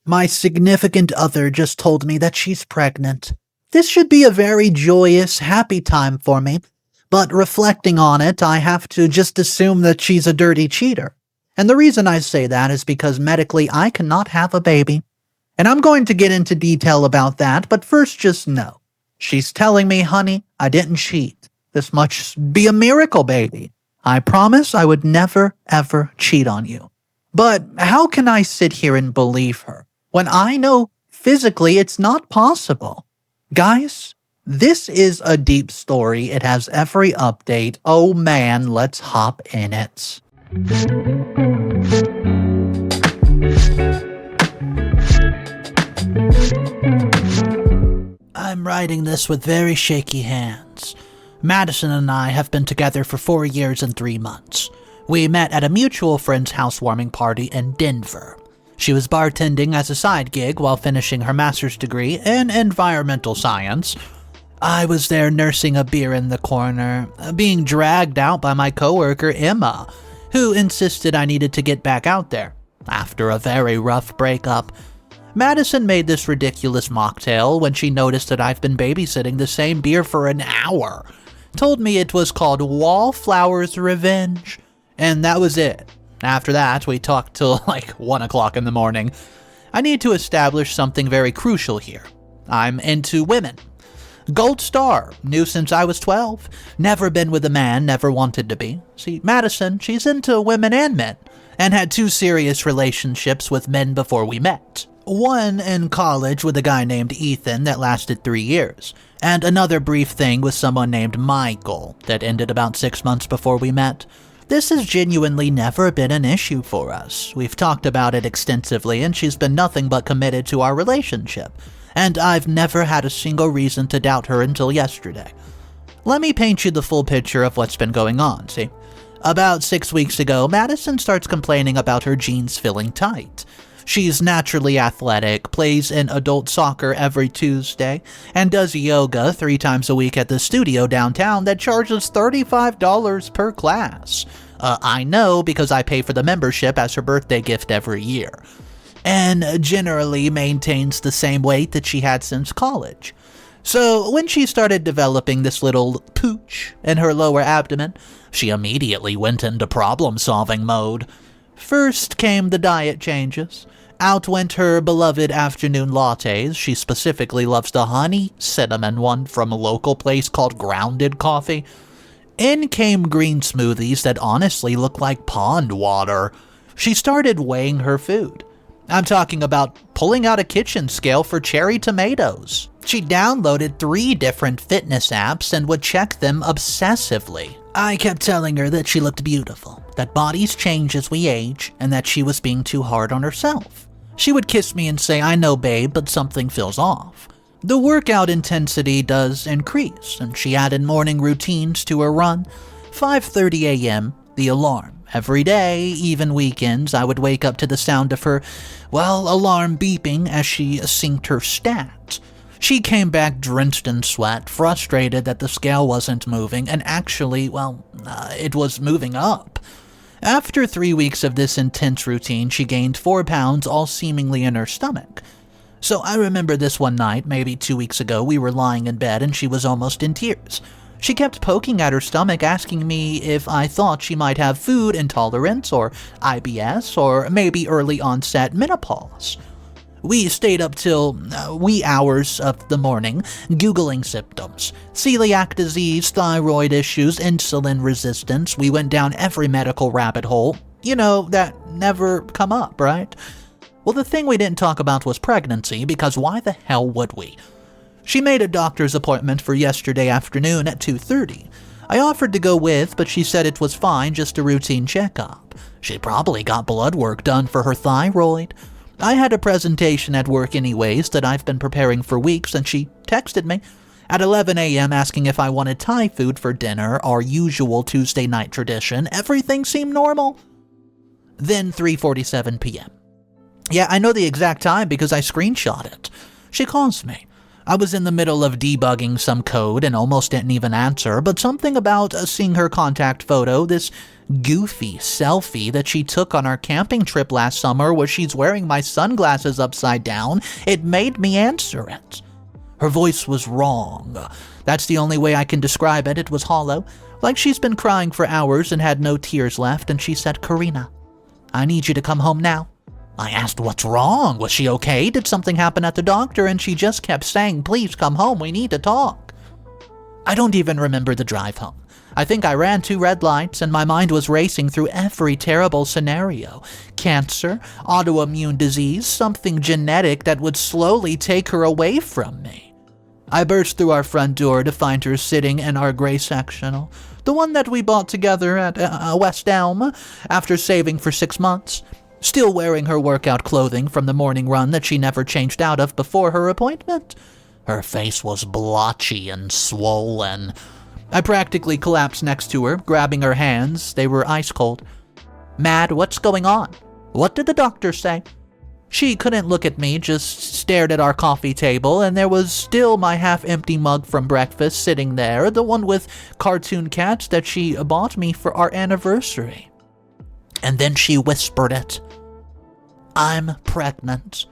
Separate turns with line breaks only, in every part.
My significant other just told me that she's pregnant. This should be a very joyous, happy time for me, but reflecting on it, I have to just assume that she's a dirty cheater. And the reason I say that is because medically I cannot have a baby. And I'm going to get into detail about that, but first just know. She's telling me, honey, I didn't cheat. This must be a miracle, baby. I promise I would never, ever cheat on you. But how can I sit here and believe her when I know physically it's not possible? Guys, this is a deep story. It has every update. Oh man, let's hop in it. I'm writing this with very shaky hands. Madison and I have been together for 4 years and 3 months. We met at a mutual friend's housewarming party in Denver. She was bartending as a side gig while finishing her master's degree in environmental science. I was there nursing a beer in the corner, being dragged out by my coworker Emma, who insisted I needed to get back out there after a very rough breakup. Madison made this ridiculous mocktail when she noticed that I've been babysitting the same beer for an hour. Told me it was called Wallflower's Revenge, and that was it. After that, we talked till like 1 o'clock in the morning. I need to establish something very crucial here. I'm into women. Gold star, knew since I was 12. Never been with a man, never wanted to be. See, Madison, she's into women and men, and had 2 serious relationships with men before we met. One in college with a guy named Ethan that lasted 3 years, and another brief thing with someone named Michael that ended about 6 months before we met. This has genuinely never been an issue for us. We've talked about it extensively, and she's been nothing but committed to our relationship, and I've never had a single reason to doubt her until yesterday. Let me paint you the full picture of what's been going on, see? About 6 weeks ago, Madison starts complaining about her jeans feeling tight. She's naturally athletic, plays in adult soccer every Tuesday, and does yoga 3 times a week at the studio downtown that charges $35 per class. I know because I pay for the membership as her birthday gift every year. And generally maintains the same weight that she had since college. So when she started developing this little pooch in her lower abdomen, she immediately went into problem-solving mode. First came the diet changes. Out went her beloved afternoon lattes. She specifically loves the honey cinnamon one from a local place called Grounded Coffee. In came green smoothies that honestly look like pond water. She started weighing her food. I'm talking about pulling out a kitchen scale for cherry tomatoes. She downloaded 3 different fitness apps and would check them obsessively. I kept telling her that she looked beautiful, that bodies change as we age, and that she was being too hard on herself. She would kiss me and say, I know babe, but something feels off. The workout intensity does increase, and she added morning routines to her run. 5:30 a.m., the alarm. Every day, even weekends, I would wake up to the sound of her, alarm beeping as she synced her stats. She came back drenched in sweat, frustrated that the scale wasn't moving, and actually, it was moving up. After 3 weeks of this intense routine, she gained 4 pounds, all seemingly in her stomach. So I remember this one night, maybe 2 weeks ago, we were lying in bed and she was almost in tears. She kept poking at her stomach, asking me if I thought she might have food intolerance or IBS or maybe early onset menopause. We stayed up till wee hours of the morning, Googling symptoms. Celiac disease, thyroid issues, insulin resistance. We went down every medical rabbit hole. That never come up, right? Well, the thing we didn't talk about was pregnancy, because why the hell would we? She made a doctor's appointment for yesterday afternoon at 2:30. I offered to go with, but she said it was fine, just a routine checkup. She probably got blood work done for her thyroid. I had a presentation at work anyways that I've been preparing for weeks, and she texted me at 11 a.m. asking if I wanted Thai food for dinner, our usual Tuesday night tradition. Everything seemed normal. Then 3:47 p.m. Yeah, I know the exact time because I screenshot it. She calls me. I was in the middle of debugging some code and almost didn't even answer, but something about seeing her contact photo, this goofy selfie that she took on our camping trip last summer where she's wearing my sunglasses upside down, it made me answer it. Her voice was wrong. That's the only way I can describe it. It was hollow, like she's been crying for hours and had no tears left, and she said, "Karina, I need you to come home now." I asked, "What's wrong? Was she okay? Did something happen at the doctor?" And she just kept saying, "Please come home, we need to talk." I don't even remember the drive home. I think I ran 2 red lights and my mind was racing through every terrible scenario. Cancer, autoimmune disease, something genetic that would slowly take her away from me. I burst through our front door to find her sitting in our gray sectional, the one that we bought together at West Elm after saving for 6 months. Still wearing her workout clothing from the morning run that she never changed out of before her appointment. Her face was blotchy and swollen. I practically collapsed next to her, grabbing her hands. They were ice cold. "Mad, what's going on? What did the doctor say?" She couldn't look at me, just stared at our coffee table, and there was still my half-empty mug from breakfast sitting there, the one with cartoon cats that she bought me for our anniversary. And then she whispered it. "I'm pregnant."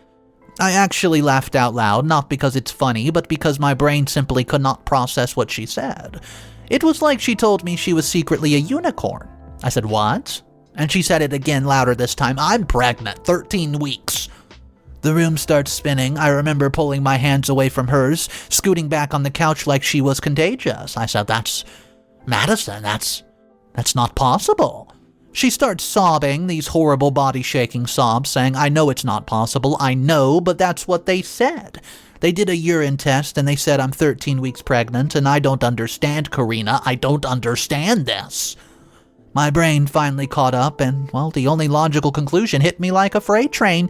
I actually laughed out loud, not because it's funny, but because my brain simply could not process what she said. It was like she told me she was secretly a unicorn. I said, "What?" And she said it again, louder this time. "I'm pregnant, 13 weeks. The room starts spinning. I remember pulling my hands away from hers, scooting back on the couch like she was contagious. I said, "That's Madison, that's not possible." She starts sobbing, these horrible body-shaking sobs, saying, "I know it's not possible, I know, but that's what they said. They did a urine test and they said I'm 13 weeks pregnant, and I don't understand, Karina. I don't understand this." My brain finally caught up, and, well, the only logical conclusion hit me like a freight train.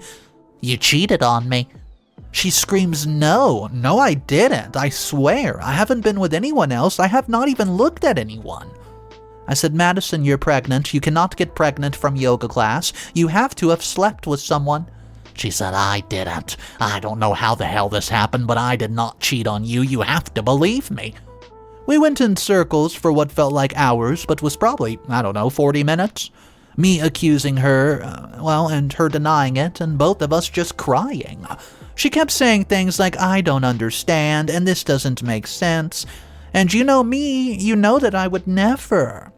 "You cheated on me." She screams, No, I didn't. I swear. I haven't been with anyone else. I have not even looked at anyone." I said, "Madison, you're pregnant. You cannot get pregnant from yoga class. You have to have slept with someone." She said, "I didn't. I don't know how the hell this happened, but I did not cheat on you. You have to believe me." We went in circles for what felt like hours, but was probably, 40 minutes. Me accusing her, and her denying it, and both of us just crying. She kept saying things like, "I don't understand, and this doesn't make sense. And you know me, you know that I would never."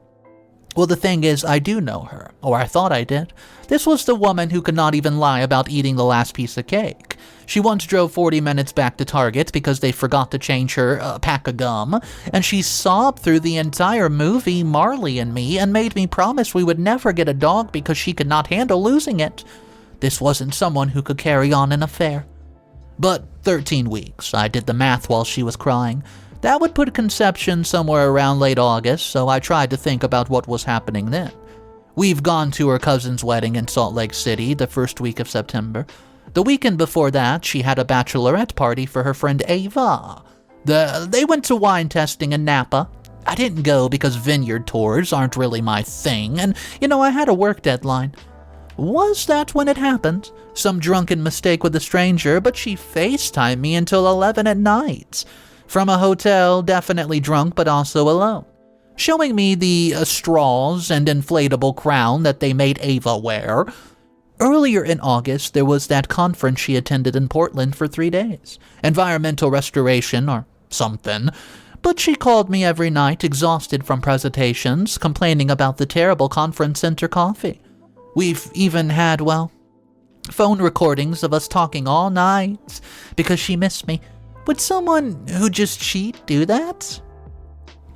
Well, the thing is, I do know her, or I thought I did. This was the woman who could not even lie about eating the last piece of cake. She once drove 40 minutes back to Target because they forgot to change her pack of gum, and she sobbed through the entire movie, Marley and Me, and made me promise we would never get a dog because she could not handle losing it. This wasn't someone who could carry on an affair. But 13 weeks, I did the math while she was crying. That would put conception somewhere around late August, so I tried to think about what was happening then. We've gone to her cousin's wedding in Salt Lake City the first week of September. The weekend before that, she had a bachelorette party for her friend Ava. They went to wine testing in Napa. I didn't go because vineyard tours aren't really my thing, and, I had a work deadline. Was that when it happened? Some drunken mistake with a stranger, but she FaceTimed me until 11 at night. From a hotel, definitely drunk, but also alone. Showing me the straws and inflatable crown that they made Ava wear. Earlier in August, there was that conference she attended in Portland for 3 days. Environmental restoration or something. But she called me every night, exhausted from presentations, complaining about the terrible conference center coffee. We've even had, phone recordings of us talking all night because she missed me. Would someone who just cheat do that?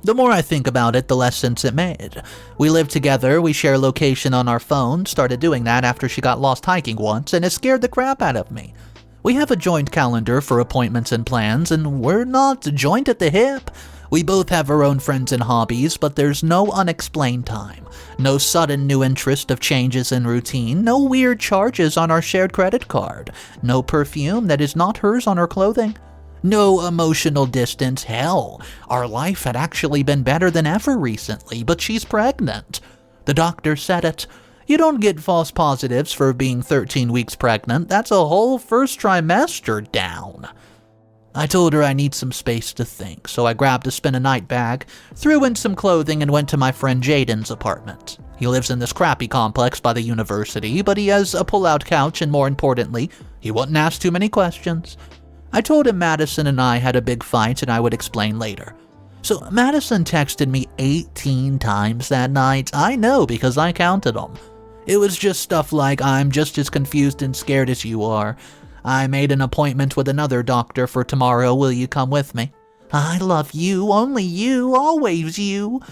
The more I think about it, the less sense it made. We live together, we share location on our phone, started doing that after she got lost hiking once, and it scared the crap out of me. We have a joint calendar for appointments and plans, and we're not joint at the hip. We both have our own friends and hobbies, but there's no unexplained time. No sudden new interest of changes in routine. No weird charges on our shared credit card. No perfume that is not hers on her clothing. No emotional distance. Hell, our life had actually been better than ever recently, but she's pregnant. The doctor said it. You don't get false positives for being 13 weeks pregnant. That's a whole first trimester down. I told her I need some space to think, so I grabbed a spend-a-night bag, threw in some clothing, and went to my friend Jaden's apartment. He lives in this crappy complex by the university, but he has a pull-out couch, and more importantly, he wouldn't ask too many questions. I told him Madison and I had a big fight and I would explain later. So Madison texted me 18 times that night. I know because I counted them. It was just stuff like, I'm just as confused and scared as you are. I made an appointment with another doctor for tomorrow. Will you come with me? I love you, only you, always you.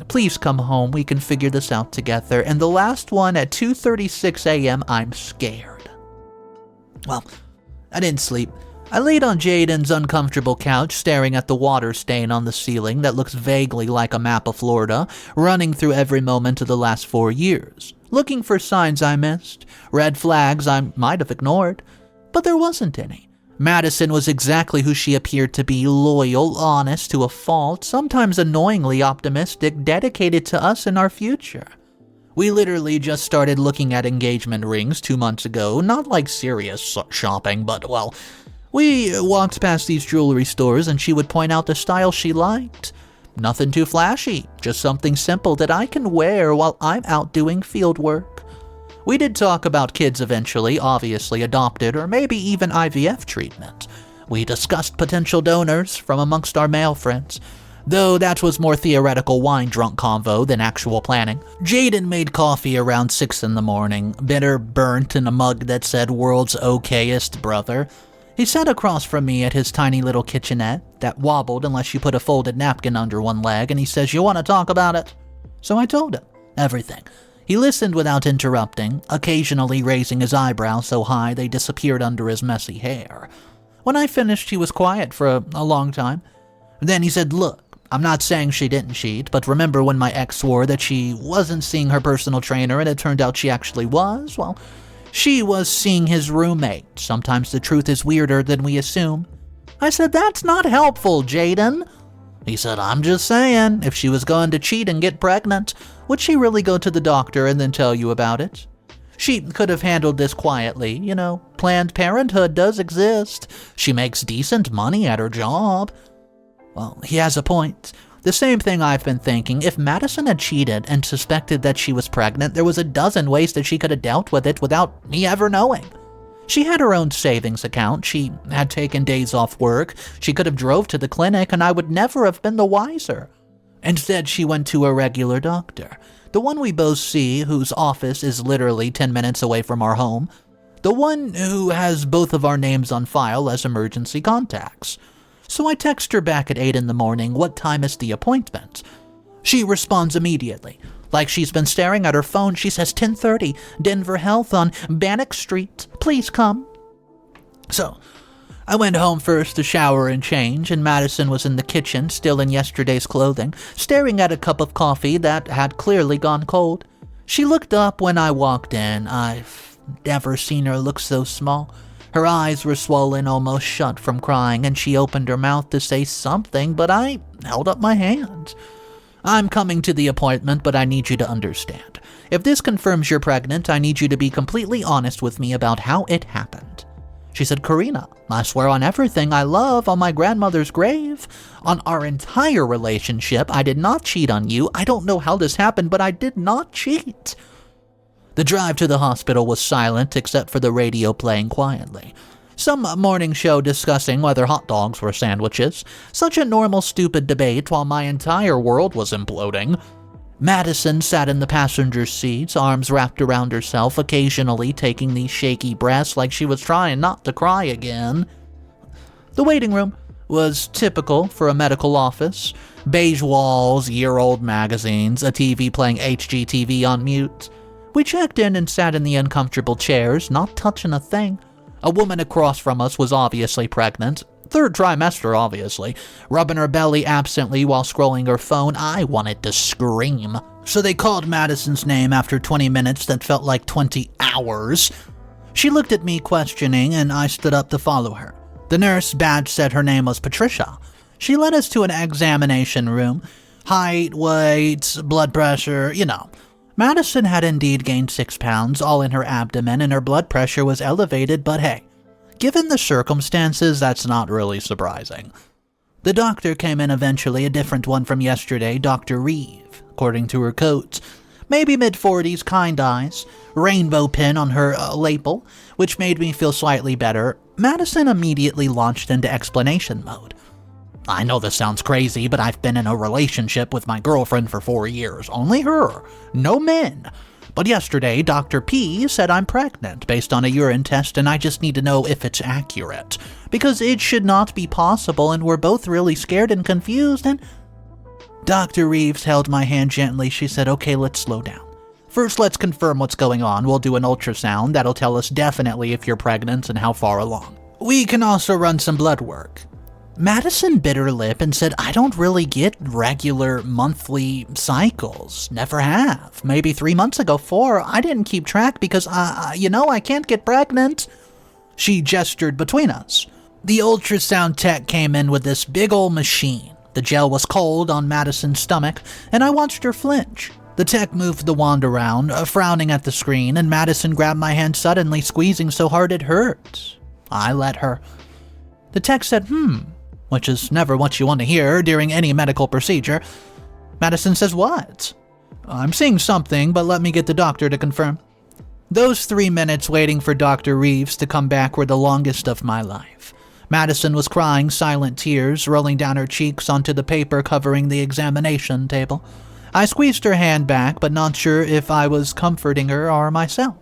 Please come home. We can figure this out together. And the last one at 2:36 a.m., I'm scared. Well, I didn't sleep. I laid on Jaden's uncomfortable couch, staring at the water stain on the ceiling that looks vaguely like a map of Florida, running through every moment of the last 4 years, looking for signs I missed, red flags I might have ignored. But there wasn't any. Madison was exactly who she appeared to be, loyal, honest to a fault, sometimes annoyingly optimistic, dedicated to us and our future. We literally just started looking at engagement rings 2 months ago, not like serious shopping, but, well, we walked past these jewelry stores and she would point out the style she liked. Nothing too flashy, just something simple that I can wear while I'm out doing field work. We did talk about kids eventually, obviously adopted or maybe even IVF treatment. We discussed potential donors from amongst our male friends, though that was more theoretical wine-drunk convo than actual planning. Jaden made coffee around 6 in the morning, bitter, burnt in a mug that said world's okayest brother. He sat across from me at his tiny little kitchenette that wobbled unless you put a folded napkin under one leg, and he says, "You want to talk about it?" So I told him everything. He listened without interrupting, occasionally raising his eyebrows so high they disappeared under his messy hair. When I finished, he was quiet for a long time. Then he said, "Look, I'm not saying she didn't cheat, but remember when my ex swore that she wasn't seeing her personal trainer and it turned out she actually was? Well, she was seeing his roommate. Sometimes the truth is weirder than we assume." I said, "That's not helpful, Jaden." He said, "I'm just saying, if she was going to cheat and get pregnant, would she really go to the doctor and then tell you about it? She could have handled this quietly, you know. Planned Parenthood does exist. She makes decent money at her job." Well, he has a point. The same thing I've been thinking. If Madison had cheated and suspected that she was pregnant, there was a dozen ways that she could have dealt with it without me ever knowing. She had her own savings account. She had taken days off work. She could have drove to the clinic and I would never have been the wiser. Instead, she went to a regular doctor. The one we both see, whose office is literally 10 minutes away from our home. The one who has both of our names on file as emergency contacts. So I text her back at 8 in the morning, "What time is the appointment?" She responds immediately. Like she's been staring at her phone, she says 10:30, Denver Health on Bannock Street. Please come. So, I went home first to shower and change, and Madison was in the kitchen, still in yesterday's clothing, staring at a cup of coffee that had clearly gone cold. She looked up when I walked in. I've never seen her look so small. Her eyes were swollen, almost shut from crying, and she opened her mouth to say something, but I held up my hand. "I'm coming to the appointment, but I need you to understand. If this confirms you're pregnant, I need you to be completely honest with me about how it happened." She said, "Karina, I swear on everything I love, on my grandmother's grave, on our entire relationship, I did not cheat on you. I don't know how this happened, but I did not cheat." The drive to the hospital was silent except for the radio playing quietly. Some morning show discussing whether hot dogs were sandwiches. Such a normal, stupid debate while my entire world was imploding. Madison sat in the passenger seat, arms wrapped around herself, occasionally taking these shaky breaths like she was trying not to cry again. The waiting room was typical for a medical office. Beige walls, year-old magazines, a TV playing HGTV on mute. We checked in and sat in the uncomfortable chairs, not touching a thing. A woman across from us was obviously pregnant. 3rd trimester, obviously. Rubbing her belly absently while scrolling her phone. I wanted to scream. So they called Madison's name after 20 minutes that felt like 20 hours. She looked at me questioning, and I stood up to follow her. The nurse badge said her name was Patricia. She led us to an examination room. Height, weight, blood pressure, you know. Madison had indeed gained 6 pounds, all in her abdomen, and her blood pressure was elevated, but hey, given the circumstances, that's not really surprising. The doctor came in eventually, a different one from yesterday, Dr. Reeve, according to her codes. Maybe mid-40s, kind eyes, rainbow pin on her lapel, which made me feel slightly better. Madison immediately launched into explanation mode. I know this sounds crazy, but I've been in a relationship with my girlfriend for 4 years. Only her. No men. But yesterday, Dr. P said I'm pregnant based on a urine test, and I just need to know if it's accurate. Because it should not be possible, and we're both really scared and confused, and... Dr. Reeves held my hand gently. She said, okay, let's slow down. First, let's confirm what's going on. We'll do an ultrasound. That'll tell us definitely if you're pregnant and how far along. We can also run some blood work. Madison bit her lip and said, I don't really get regular monthly cycles. Never have. Maybe 3 months ago, 4. I didn't keep track because, I can't get pregnant. She gestured between us. The ultrasound tech came in with this big old machine. The gel was cold on Madison's stomach, and I watched her flinch. The tech moved the wand around, frowning at the screen, and Madison grabbed my hand suddenly, squeezing so hard it hurt. I let her. The tech said, which is never what you want to hear during any medical procedure. Madison says, what? I'm seeing something, but let me get the doctor to confirm. Those 3 minutes waiting for Dr. Reeves to come back were the longest of my life. Madison was crying silent tears rolling down her cheeks onto the paper covering the examination table. I squeezed her hand back, but not sure if I was comforting her or myself.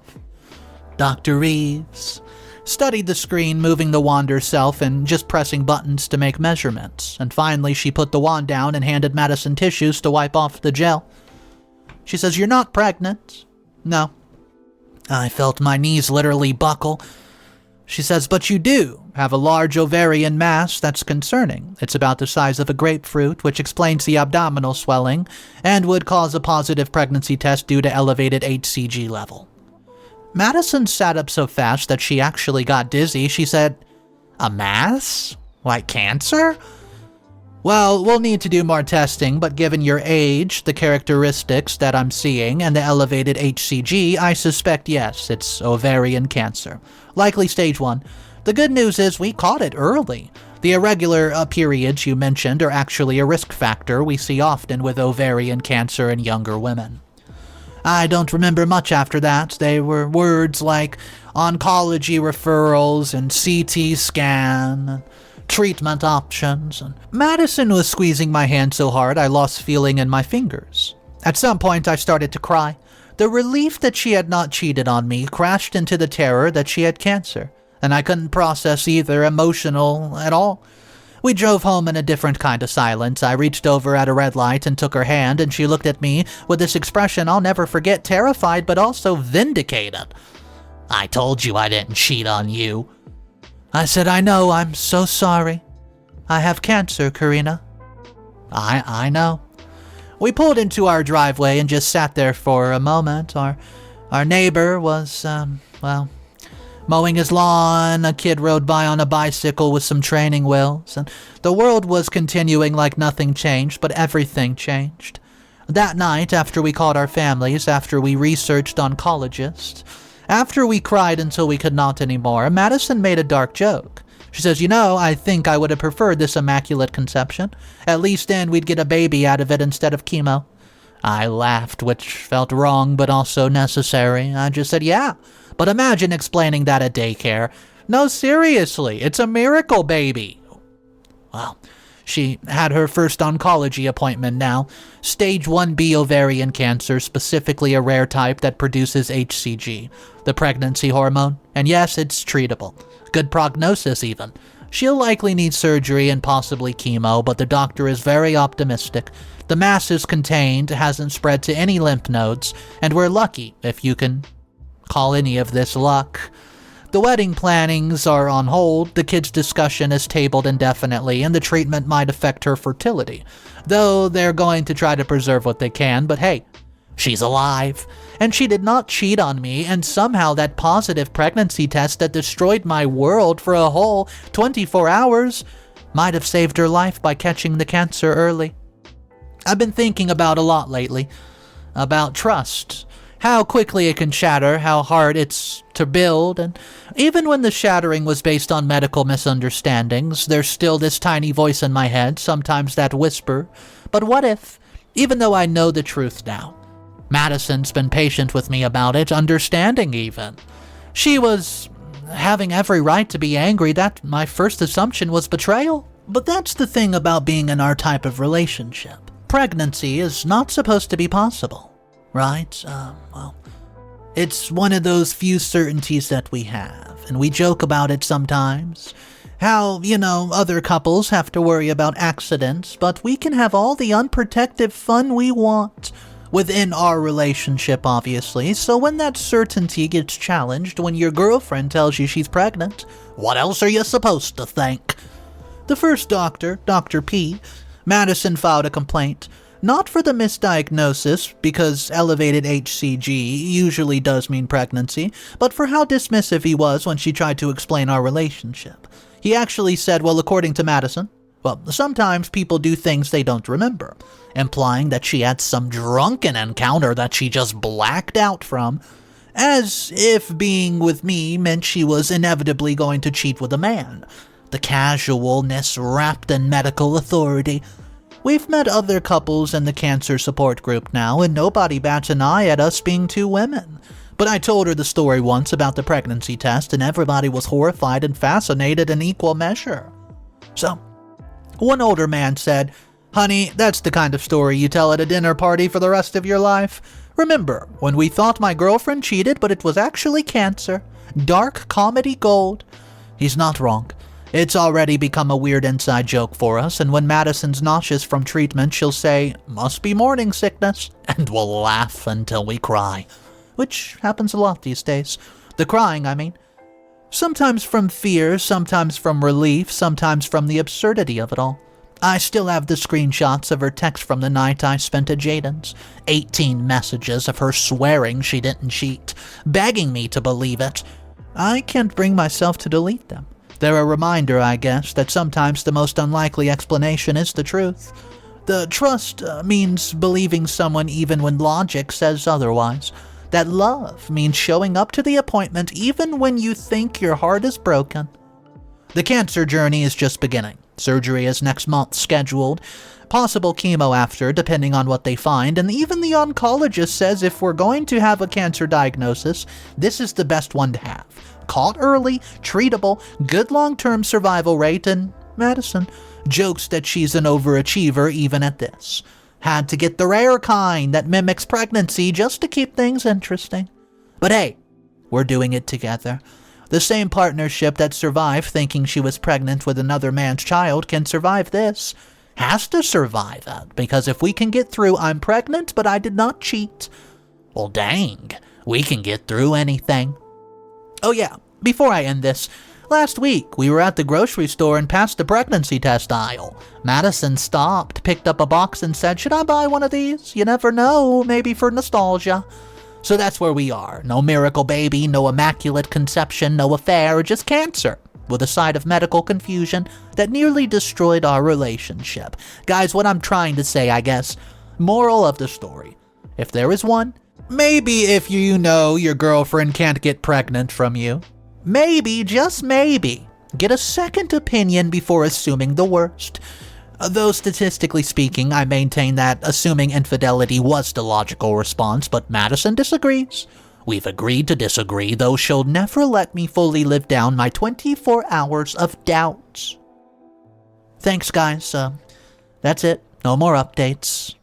Dr. Reeves studied the screen, moving the wand herself and just pressing buttons to make measurements, and finally she put the wand down and handed Madison tissues to wipe off the gel. She says, you're not pregnant? No. I felt my knees literally buckle. She says, but you do have a large ovarian mass that's concerning. It's about the size of a grapefruit, which explains the abdominal swelling and would cause a positive pregnancy test due to elevated HCG level. Madison sat up so fast that she actually got dizzy. She said, a mass? Like cancer? Well, we'll need to do more testing, but given your age, the characteristics that I'm seeing, and the elevated HCG, I suspect yes, it's ovarian cancer. Likely stage 1. The good news is we caught it early. The irregular periods you mentioned are actually a risk factor we see often with ovarian cancer in younger women. I don't remember much after that. They were words like oncology referrals and CT scan, treatment options. And Madison was squeezing my hand so hard I lost feeling in my fingers. At some point I started to cry. The relief that she had not cheated on me crashed into the terror that she had cancer, and I couldn't process either emotional at all. We drove home in a different kind of silence. I reached over at a red light and took her hand, and she looked at me with this expression I'll never forget, terrified but also vindicated. I told you I didn't cheat on you. I said, I know, I'm so sorry. I have cancer, Karina. I know. We pulled into our driveway and just sat there for a moment. Our neighbor was, mowing his lawn. A kid rode by on a bicycle with some training wheels, and the world was continuing like nothing changed, but everything changed. That night, after we called our families, after we researched oncologists, after we cried until we could not anymore, Madison made a dark joke. She says, I think I would have preferred this immaculate conception. At least then we'd get a baby out of it instead of chemo. I laughed, which felt wrong but also necessary. I just said, yeah. But imagine explaining that at daycare. No, seriously, it's a miracle baby. Well, she had her first oncology appointment now. Stage 1B ovarian cancer, specifically a rare type that produces HCG, the pregnancy hormone. And yes, it's treatable. Good prognosis even. She'll likely need surgery and possibly chemo, but the doctor is very optimistic. The mass is contained, hasn't spread to any lymph nodes, and we're lucky if you can call any of this luck. The wedding plannings are on hold, the kids' discussion is tabled indefinitely, and the treatment might affect her fertility. Though they're going to try to preserve what they can, but hey, she's alive. And she did not cheat on me, and somehow that positive pregnancy test that destroyed my world for a whole 24 hours might have saved her life by catching the cancer early. I've been thinking about a lot lately. About trust. how quickly it can shatter, how hard it's to build, and even when the shattering was based on medical misunderstandings, there's still this tiny voice in my head, sometimes that whisper, but what if, even though I know the truth now? Madison's been patient with me about it, understanding even. She was having every right to be angry that my first assumption was betrayal. But that's the thing about being in our type of relationship. Pregnancy is not supposed to be possible, right? Well, it's one of those few certainties that we have, and we joke about it sometimes. How, other couples have to worry about accidents, but we can have all the unprotected fun we want. Within our relationship, obviously, so when that certainty gets challenged, when your girlfriend tells you she's pregnant, what else are you supposed to think? The first doctor, Dr. P, Madison filed a complaint, not for the misdiagnosis, because elevated HCG usually does mean pregnancy, but for how dismissive he was when she tried to explain our relationship. He actually said, well, according to Madison, sometimes people do things they don't remember, implying that she had some drunken encounter that she just blacked out from, as if being with me meant she was inevitably going to cheat with a man. The casualness wrapped in medical authority. We've met other couples in the cancer support group now, and nobody bats an eye at us being two women. But I told her the story once about the pregnancy test, and everybody was horrified and fascinated in equal measure. So, one older man said, "Honey, that's the kind of story you tell at a dinner party for the rest of your life. Remember, when we thought my girlfriend cheated, but it was actually cancer. Dark comedy gold." He's not wrong. It's already become a weird inside joke for us, and when Madison's nauseous from treatment, she'll say, "Must be morning sickness," and we'll laugh until we cry. Which happens a lot these days. The crying, I mean. Sometimes from fear, sometimes from relief, sometimes from the absurdity of it all. I still have the screenshots of her text from the night I spent at Jaden's. 18 messages of her swearing she didn't cheat, begging me to believe it. I can't bring myself to delete them. They're a reminder, I guess, that sometimes the most unlikely explanation is the truth. The trust means believing someone even when logic says otherwise. That love means showing up to the appointment even when you think your heart is broken. The cancer journey is just beginning. Surgery is next month scheduled. Possible chemo after, depending on what they find, and even the oncologist says if we're going to have a cancer diagnosis, this is the best one to have. Caught early, treatable, good long-term survival rate, and Madison jokes that she's an overachiever even at this. Had to get the rare kind that mimics pregnancy just to keep things interesting. But hey, we're doing it together. The same partnership that survived thinking she was pregnant with another man's child can survive this. Has to survive it, because if we can get through "I'm pregnant, but I did not cheat," well dang, we can get through anything. Oh yeah, before I end this, last week we were at the grocery store and passed the pregnancy test aisle. Madison stopped, picked up a box and said, "Should I buy one of these? You never know, maybe for nostalgia." So that's where we are. No miracle baby, no immaculate conception, no affair, just cancer, with a side of medical confusion that nearly destroyed our relationship. Guys, what I'm trying to say, I guess, moral of the story, if there is one, maybe if you know your girlfriend can't get pregnant from you, maybe, just maybe, get a second opinion before assuming the worst. Though statistically speaking, I maintain that assuming infidelity was the logical response, but Madison disagrees. We've agreed to disagree, though she'll never let me fully live down my 24 hours of doubts. Thanks, guys. That's it. No more updates.